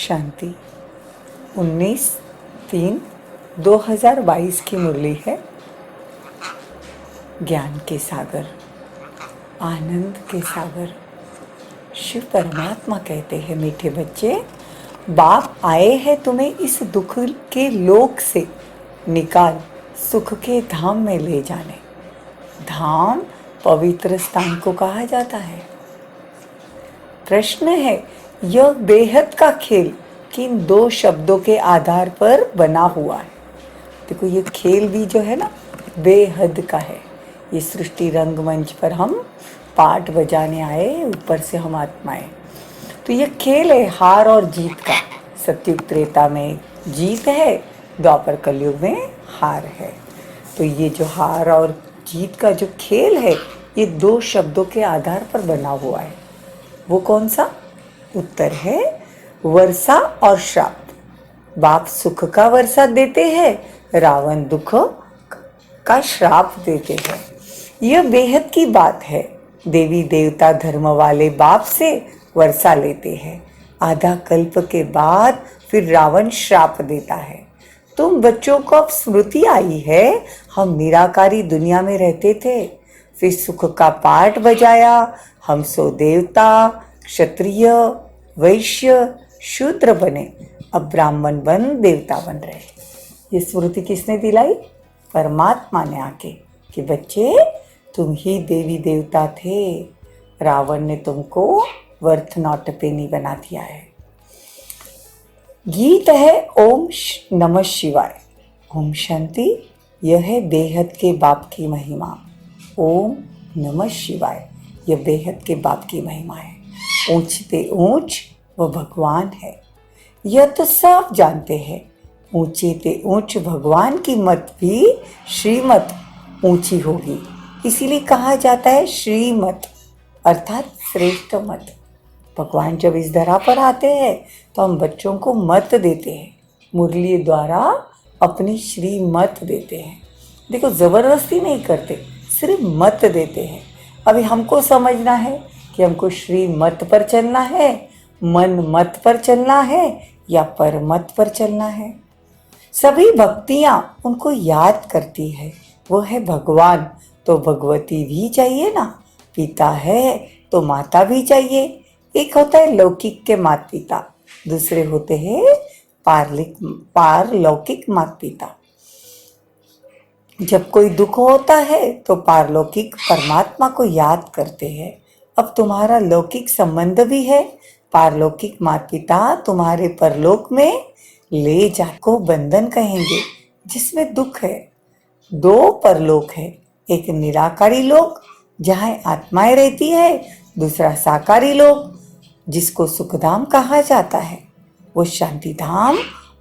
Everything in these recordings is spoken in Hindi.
शांति 19/3/2022 की मुरली है। ज्ञान के सागर, आनंद के सागर शिव परमात्मा कहते हैं, मीठे बच्चे, बाप आए हैं तुम्हें इस दुख के लोक से निकाल सुख के धाम में ले जाने। धाम पवित्र स्थान को कहा जाता है। प्रश्न है, यह बेहद का खेल किन दो शब्दों के आधार पर बना हुआ है? देखो, ये खेल भी जो है ना, बेहद का है। ये सृष्टि रंगमंच पर हम पाठ बजाने आए, ऊपर से हम आत्माएं। तो ये खेल है हार और जीत का। सतयुग त्रेता में जीत है, द्वापर कलयुग में हार है। तो ये जो हार और जीत का जो खेल है, ये दो शब्दों के आधार पर बना हुआ है। वो कौन सा? उत्तर है वर्षा और श्राप। बाप सुख का वर्षा देते हैं, रावण दुख का श्राप देते हैं। यह बेहद की बात है। देवी देवता धर्म वाले बाप से वर्षा लेते हैं, आधा कल्प के बाद फिर रावण श्राप देता है। तुम बच्चों को अब स्मृति आई है, हम निराकारी दुनिया में रहते थे, फिर सुख का पाठ बजाया, हम सो देवता, क्षत्रिय, वैश्य, शूद्र बने, अब ब्राह्मण बन देवता बन रहे। ये स्मृति किसने दिलाई? परमात्मा ने आके, कि बच्चे तुम ही देवी देवता थे, रावण ने तुमको वर्थ नॉट पेनी बना दिया है। गीत है ओम नमः शिवाय, ओम शांति। यह है बेहद के बाप की महिमा। ओम नमः शिवाय, यह बेहद के बाप की महिमा है। ऊंचते ऊंच वो भगवान है, यह तो सब जानते हैं। ऊंचे ते ऊंच भगवान की मत भी श्रीमत ऊंची होगी, इसीलिए कहा जाता है श्रीमत, अर्थात श्रेष्ठ मत। भगवान जब इस धरा पर आते हैं तो हम बच्चों को मत देते हैं, मुरली द्वारा अपनी श्रीमत देते हैं। देखो, जबरदस्ती नहीं करते, सिर्फ मत देते हैं। अभी हमको समझना है कि हमको श्रीमत पर चलना है, मन मत पर चलना है, या पर मत पर चलना है। सभी भक्तियां उनको याद करती है, वो है भगवान, तो भगवती भी चाहिए ना। पिता है तो माता भी चाहिए। एक होता है लौकिक के माता पिता, दूसरे होते हैं पारलौकिक माता पिता। जब कोई दुख होता है तो पारलौकिक परमात्मा को याद करते हैं। अब तुम्हारा लौकिक संबंध भी है, पारलौकिक माता पिता तुम्हारे परलोक में ले जाको बंधन कहेंगे, जिसमें दुख है। दो परलोक है, एक निराकारी लोक जहाँ आत्माएं रहती है, दूसरा साकारी लोक जिसको सुखधाम कहा जाता है। वो शांति धाम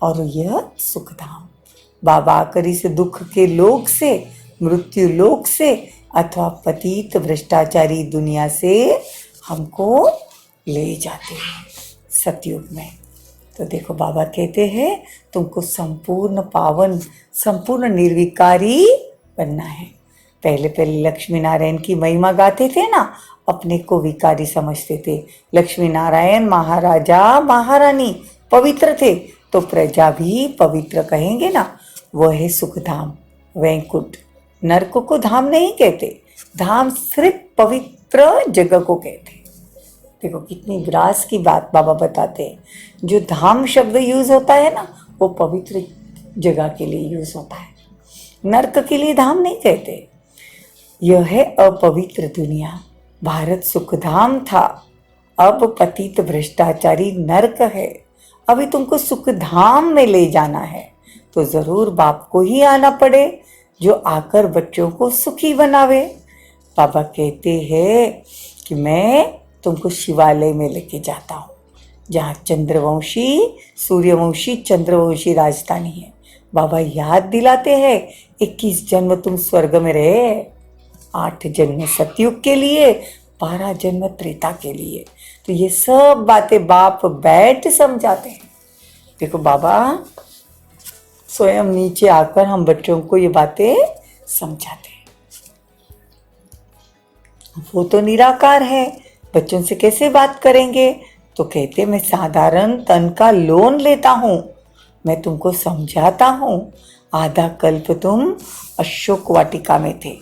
और यह सुखधाम। बाबा आकर इस दुख के लोक से, मृत्यु लोक से अथवा पतित भ्रष्टाचारी दुनिया से हमको ले जाते हैं सतयुग में। तो देखो, बाबा कहते हैं तुमको संपूर्ण पावन, संपूर्ण निर्विकारी बनना है। पहले पहले लक्ष्मी नारायण की महिमा गाते थे ना, अपने को विकारी समझते थे। लक्ष्मी नारायण महाराजा महारानी पवित्र थे, तो प्रजा भी पवित्र कहेंगे ना। वह है सुखधाम, वैकुंठ। नरक को धाम नहीं कहते, धाम सिर्फ पवित्र जगह को कहते। देखो, कितनी विरास की बात बाबा बताते हैं। जो धाम शब्द यूज होता है ना, वो पवित्र जगह के लिए यूज होता है, नरक के लिए धाम नहीं कहते। यह है अपवित्र दुनिया। भारत सुखधाम था, अब पतित भ्रष्टाचारी नरक है। अभी तुमको सुखधाम में ले जाना है तो जरूर बाप को ही आना पड़े, जो आकर बच्चों को सुखी बनावे। बाबा कहते हैं कि मैं तुमको शिवालय में लेके जाता हूँ, जहाँ चंद्रवंशी, सूर्यवंशी, चंद्रवंशी राजधानी है। बाबा याद दिलाते हैं 21 जन्म तुम स्वर्ग में रहे, 8 जन्म सतयुग के लिए, 12 जन्म त्रेता के लिए। तो ये सब बातें बाप बैठ समझाते हैं। देखो, बाबा स्वयं नीचे आकर हम बच्चों को ये बातें समझाते हैं। वो तो निराकार है, बच्चों से कैसे बात करेंगे? तो कहते मैं साधारण तन का लोन लेता हूँ, मैं तुमको समझाता हूँ। आधा कल्प तुम अशोक वाटिका में थे,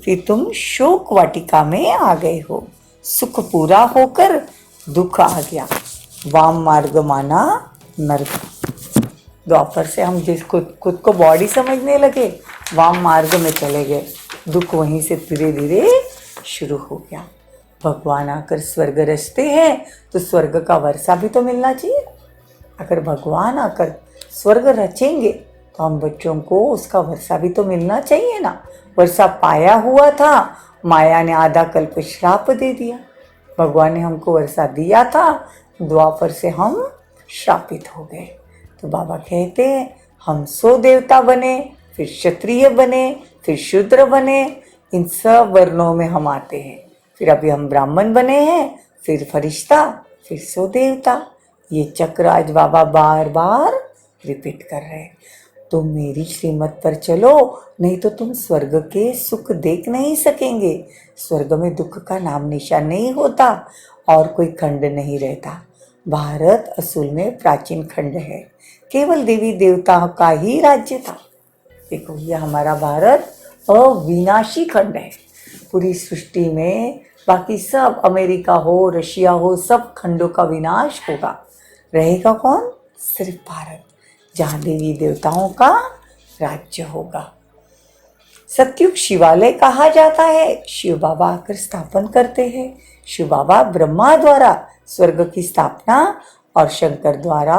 फिर तुम शोक वाटिका में आ गए हो। सुख पूरा होकर दुख आ गया, वाम मार्ग माना नर्क। द्वापर से हम जिसको खुद को बॉडी समझने लगे, वाम मार्ग में चले गए, दुख वहीं से धीरे धीरे शुरू हो गया। भगवान आकर स्वर्ग रचते हैं तो स्वर्ग का वर्षा भी तो मिलना चाहिए। अगर भगवान आकर स्वर्ग रचेंगे तो हम बच्चों को उसका वर्षा भी तो मिलना चाहिए ना। वर्षा पाया हुआ था, माया ने आधा कल्प श्राप दे दिया। भगवान ने हमको वर्षा दिया था, द्वापर से हम श्रापित हो गए। तो बाबा कहते हैं हम 100 देवता बने, फिर क्षत्रिय बने, फिर शूद्र बने, इन सब वर्णों में हम आते हैं। फिर अभी हम ब्राह्मण बने हैं, फिर फरिश्ता, फिर 100 देवता। ये चक्र आज बाबा बार बार रिपीट कर रहे हैं। तुम मेरी श्रीमत पर चलो, नहीं तो तुम स्वर्ग के सुख देख नहीं सकेंगे। स्वर्ग में दुख का नाम निशान नहीं होता और कोई खंड नहीं रहता। भारत असूल में प्राचीन खंड है, केवल देवी देवताओं का ही राज्य था। देखो ये हमारा भारत अविनाशी खंड है। पूरी सृष्टि में बाकी सब अमेरिका हो, रशिया हो, सब खंडों का विनाश होगा। रहेगा कौन? सिर्फ भारत, जहाँ देवी देवताओं का राज्य होगा। सतयुग शिवालय कहा जाता है। शिव बाबा आकर स्थापन करते हैं। शिव बाबा ब्रह्मा द्वारा स्वर्ग की स्थापना और शंकर द्वारा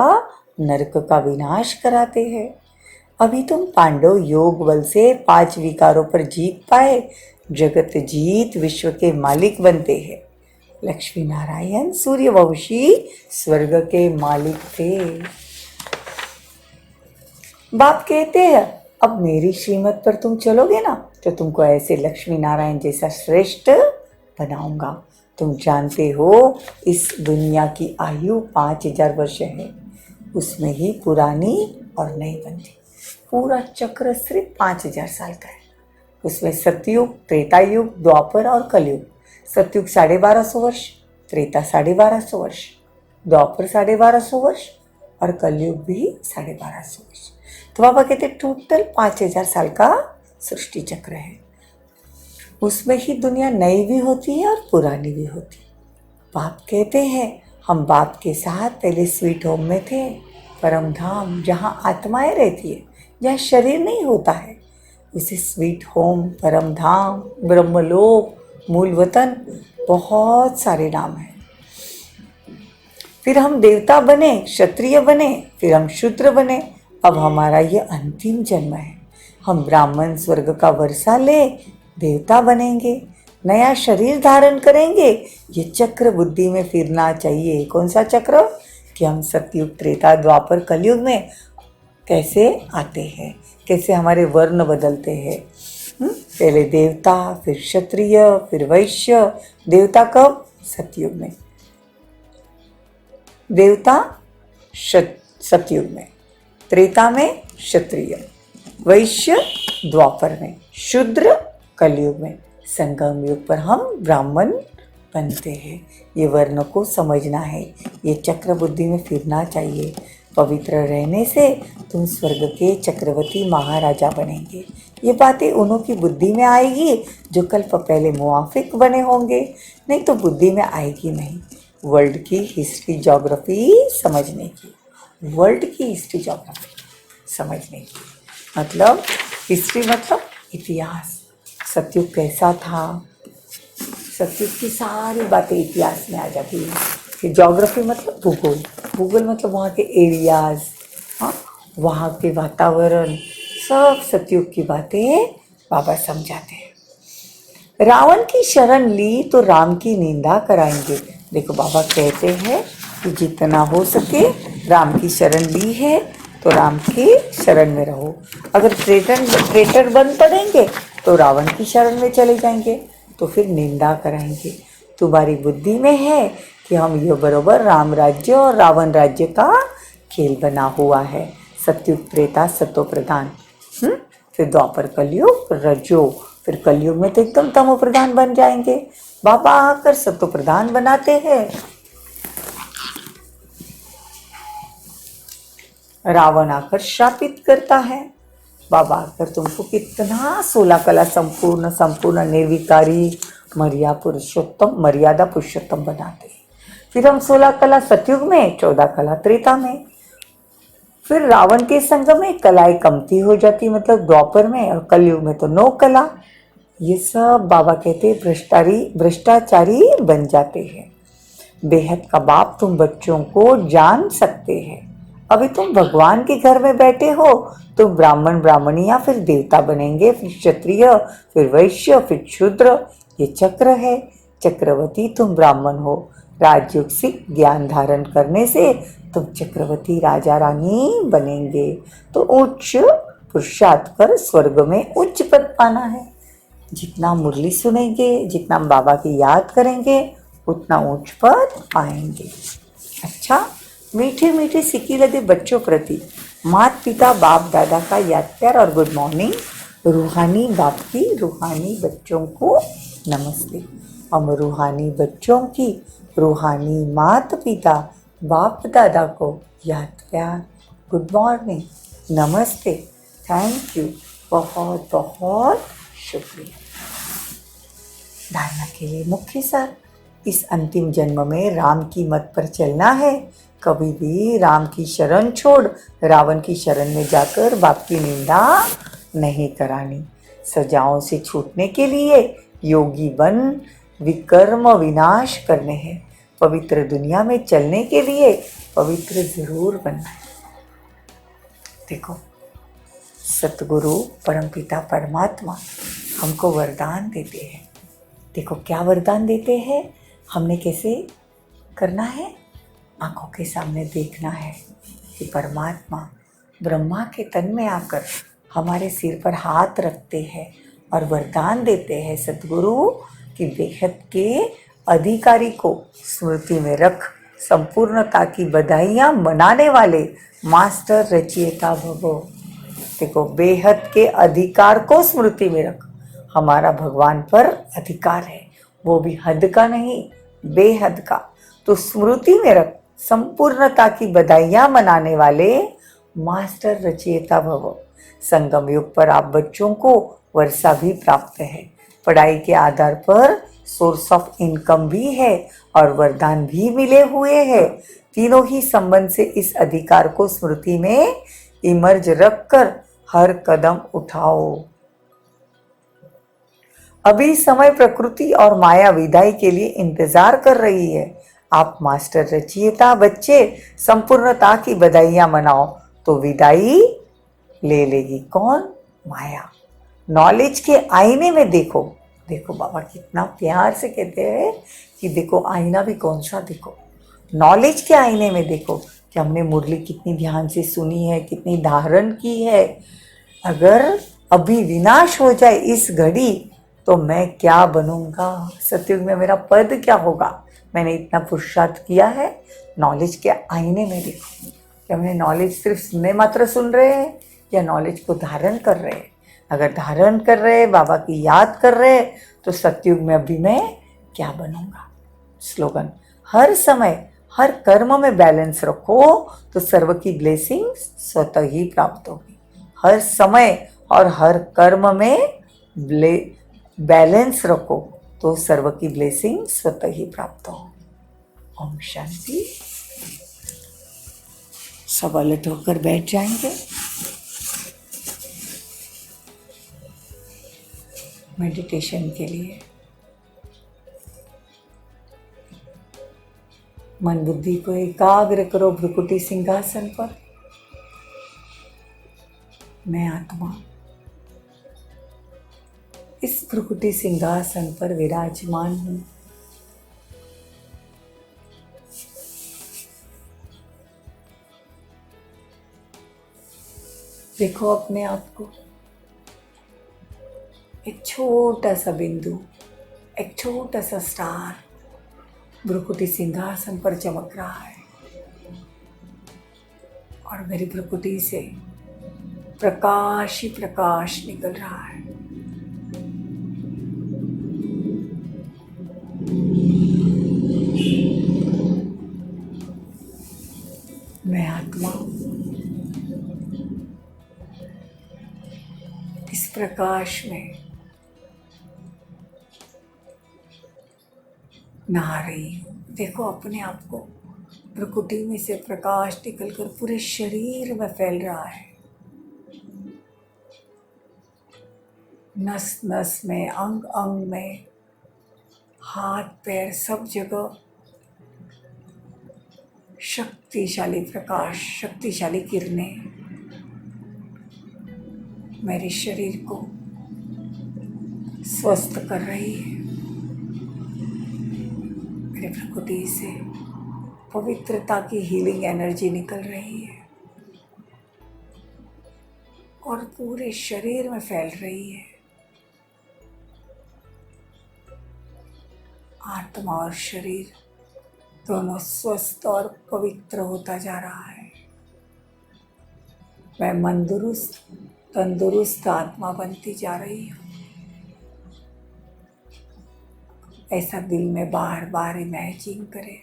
नरक का विनाश कराते हैं। अभी तुम पांडव योग बल से 5 विकारों पर जीत पाए, जगत जीत विश्व के मालिक बनते हैं। लक्ष्मी नारायण सूर्यवंशी स्वर्ग के मालिक थे। बाप कहते हैं अब मेरी श्रीमत पर तुम चलोगे ना तो तुमको ऐसे लक्ष्मी नारायण जैसा श्रेष्ठ बनाऊंगा। तुम जानते हो इस दुनिया की आयु 5000 वर्ष है, उसमें ही पुरानी और नई बनती। पूरा चक्र सिर्फ 5000 साल का है। उसमें सतयुग, त्रेता युग, द्वापर और कलयुग। सतयुग 1250 वर्ष, त्रेता 1250 वर्ष, द्वापर 1250 वर्ष और कलयुग भी 1250 वर्ष। तो बाबा कहते टोटल 5000 साल का सृष्टि चक्र है। उसमें ही दुनिया नई भी होती है और पुरानी भी होती है। बाप कहते हैं हम बाप के साथ पहले स्वीट होम में थे, परम धाम जहाँ आत्माएं रहती है, जहाँ शरीर नहीं होता है, उसे स्वीट होम, परम धाम, ब्रह्मलोक, मूल वतन, बहुत सारे नाम हैं। फिर हम देवता बने, क्षत्रिय बने, फिर हम शूद्र बने। अब हमारा ये अंतिम जन्म है। हम ब्राह्मण स्वर्ग का वर्षा ले देवता बनेंगे, नया शरीर धारण करेंगे। ये चक्र बुद्धि में फिरना चाहिए। कौन सा चक्र? कि हम सतयुग, त्रेता, द्वापर, कलयुग में कैसे आते हैं, कैसे हमारे वर्ण बदलते हैं। पहले देवता, फिर क्षत्रिय, फिर वैश्य। देवता कब? सतयुग में। देवता सतयुग में, त्रेता में क्षत्रिय, वैश्य द्वापर में, शूद्र कलयुग में, संगम युग पर हम ब्राह्मण बनते हैं। ये वर्ण को समझना है, ये चक्र बुद्धि में फिरना चाहिए। पवित्र रहने से तुम स्वर्ग के चक्रवर्ती महाराजा बनेंगे। ये बातें उन्हों की बुद्धि में आएगी जो कल्प पहले मुआफिक बने होंगे, नहीं तो बुद्धि में आएगी नहीं। वर्ल्ड की हिस्ट्री ज्योग्राफी समझने की, वर्ल्ड की हिस्ट्री ज्योग्राफी समझने की, मतलब हिस्ट्री मतलब इतिहास। सतयुग कैसा था, सतयुग की सारी बातें इतिहास में आ जाती है। फिर ज्योग्राफी मतलब भूगोल, भूगोल मतलब वहाँ के एरियाज, हाँ, वहाँ के वातावरण, सब सतयुग की बातें बाबा समझाते हैं। रावण की शरण ली तो राम की निंदा कराएंगे। देखो बाबा कहते हैं कि जितना हो सके राम की शरण ली है तो राम की शरण में रहो। अगर ट्रेटर बन पड़ेंगे तो रावण की शरण में चले जाएंगे तो फिर निंदा कराएंगे। तुम्हारी बुद्धि में है कि हम ये बरोबर राम राज्य और रावण राज्य का खेल बना हुआ है। सतयुग, त्रेता, सतो प्रधान, फिर द्वापर, कलयुग, रजो, फिर कलयुग में तो एकदम तमो प्रधान बन जाएंगे। बाबा आकर सतो प्रधान बनाते हैं। रावण आकर शापित करता है। बाबा आकर तुमको कितना 16 कला संपूर्ण संपूर्ण निर्विकारी मर्यादा पुरुषोत्तम बनाते हैं। फिर हम 16 कला सतयुग में, 14 कला त्रेता में, फिर रावण के संग में कलाएं कमती हो जाती, मतलब द्वापर में, और कलयुग में तो 9 कला। ये सब बाबा कहते भ्रष्टाचारी बन जाते हैं। बेहद का बाप तुम बच्चों को जान सकते हैं। अभी तुम भगवान के घर में बैठे हो, तुम ब्राह्मण ब्राह्मणिया, फिर देवता बनेंगे, फिर क्षत्रिय, फिर वैश्य, फिर शूद्र। ये चक्र है। चक्रवर्ती तुम ब्राह्मण हो, राजयोग से ज्ञान धारण करने से तुम चक्रवर्ती राजा रानी बनेंगे। तो उच्च पुरुषार्थ कर स्वर्ग में उच्च पद पाना है। जितना मुरली सुनेंगे, जितना हम बाबा की याद करेंगे, उतना उच्च पद पाएंगे। अच्छा, मीठे मीठे सिक्की लगे बच्चों प्रति माता पिता बाप दादा का याद प्यार और गुड मॉर्निंग। रूहानी बाप की रूहानी बच्चों को नमस्ते। हम रूहानी बच्चों की रूहानी माता पिता बाप दादा को याद प्यार, गुड मॉर्निंग, नमस्ते, थैंक यू, बहुत बहुत शुक्रिया। धारणा के लिए मुख्य सार, इस अंतिम जन्म में राम की मत पर चलना है। कभी भी राम की शरण छोड़ रावण की शरण में जाकर बाप की निंदा नहीं करानी। सजाओं से छूटने के लिए योगी बन विकर्म विनाश करने हैं। पवित्र दुनिया में चलने के लिए पवित्र जरूर बनना है। देखो, सतगुरु परमपिता परमात्मा हमको वरदान देते हैं। देखो क्या वरदान देते हैं, हमने कैसे करना है। आंखों के सामने देखना है कि परमात्मा ब्रह्मा के तन में आकर हमारे सिर पर हाथ रखते हैं और वरदान देते हैं। सतगुरु कि बेहद के अधिकारी को स्मृति में रख, संपूर्णता की बधाइयाँ मनाने वाले मास्टर रचयिता भवो। देखो, बेहद के अधिकार को स्मृति में रख। हमारा भगवान पर अधिकार है, वो भी हद का नहीं, बेहद का। तो स्मृति में रख, संपूर्णता की बधाइयाँ मनाने वाले मास्टर रचयिता भवो। संगम युग पर आप बच्चों को वर्षा भी प्राप्त है, पढ़ाई के आधार पर सोर्स ऑफ इनकम भी है और वरदान भी मिले हुए हैं। तीनों ही संबंध से इस अधिकार को स्मृति में इमर्ज रखकर हर कदम उठाओ। अभी समय प्रकृति और माया विदाई के लिए इंतजार कर रही है। आप मास्टर रचयिता बच्चे संपूर्णता की बधाइयां मनाओ तो विदाई ले लेगी कौन? माया। नॉलेज के आईने में देखो। देखो बाबा कितना प्यार से कहते हैं कि देखो आईना भी कौन सा, देखो नॉलेज के आईने में देखो कि हमने मुरली कितनी ध्यान से सुनी है, कितनी धारण की है। अगर अभी विनाश हो जाए इस घड़ी तो मैं क्या बनूंगा, सतयुग में मेरा पद क्या होगा। मैंने इतना पुरुषार्थ किया है। नॉलेज के आईने में देखो कि हमने नॉलेज सिर्फ सुनने मात्र सुन रहे हैं या नॉलेज को धारण कर रहे हैं। अगर धारण कर रहे, बाबा की याद कर रहे, तो सतयुग में अभी मैं क्या बनूंगा। स्लोगन, हर समय हर कर्म में बैलेंस रखो तो सर्व की ब्लेसिंग स्वतः ही प्राप्त होगी। हर समय और हर कर्म में बैलेंस रखो तो सर्व की ब्लेसिंग स्वतः ही प्राप्त हो। ओम शांति। सब अलर्ट होकर बैठ जाएंगे। मेडिटेशन के लिए मन बुद्धि को एकाग्र करो भ्रुकुटी सिंहासन पर। मैं आत्मा इस भ्रुकुटी सिंहासन पर विराजमान हूं। देखो अपने आप को, एक छोटा सा बिंदु, एक छोटा सा स्टार भ्रुकुटी सिंहासन पर चमक रहा है और मेरी भ्रुकुटी से प्रकाश ही प्रकाश निकल रहा है। मैं आत्मा प्रकाश में नहा रही हूँ। देखो अपने आप को प्रकृति में से प्रकाश निकलकर पूरे शरीर में फैल रहा है, नस नस में, अंग अंग में, हाथ पैर सब जगह शक्तिशाली प्रकाश, शक्तिशाली किरणें मेरे शरीर को स्वस्थ कर रही है। मेरे प्रकृति से पवित्रता की हीलिंग एनर्जी निकल रही है और पूरे शरीर में फैल रही है। आत्मा और शरीर दोनों स्वस्थ और पवित्र होता जा रहा है। मैं मंदुरुस्त तंदुरुस्त आत्मा बनती जा रही हूँ। ऐसा दिल में बार बार इमेजिन करें,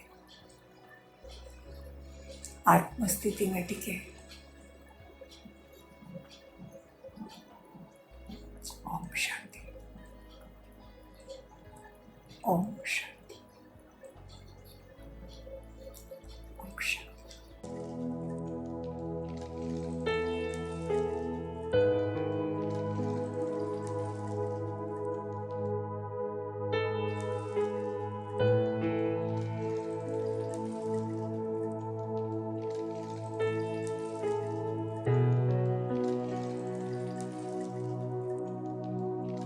आत्मस्थिति में टिके।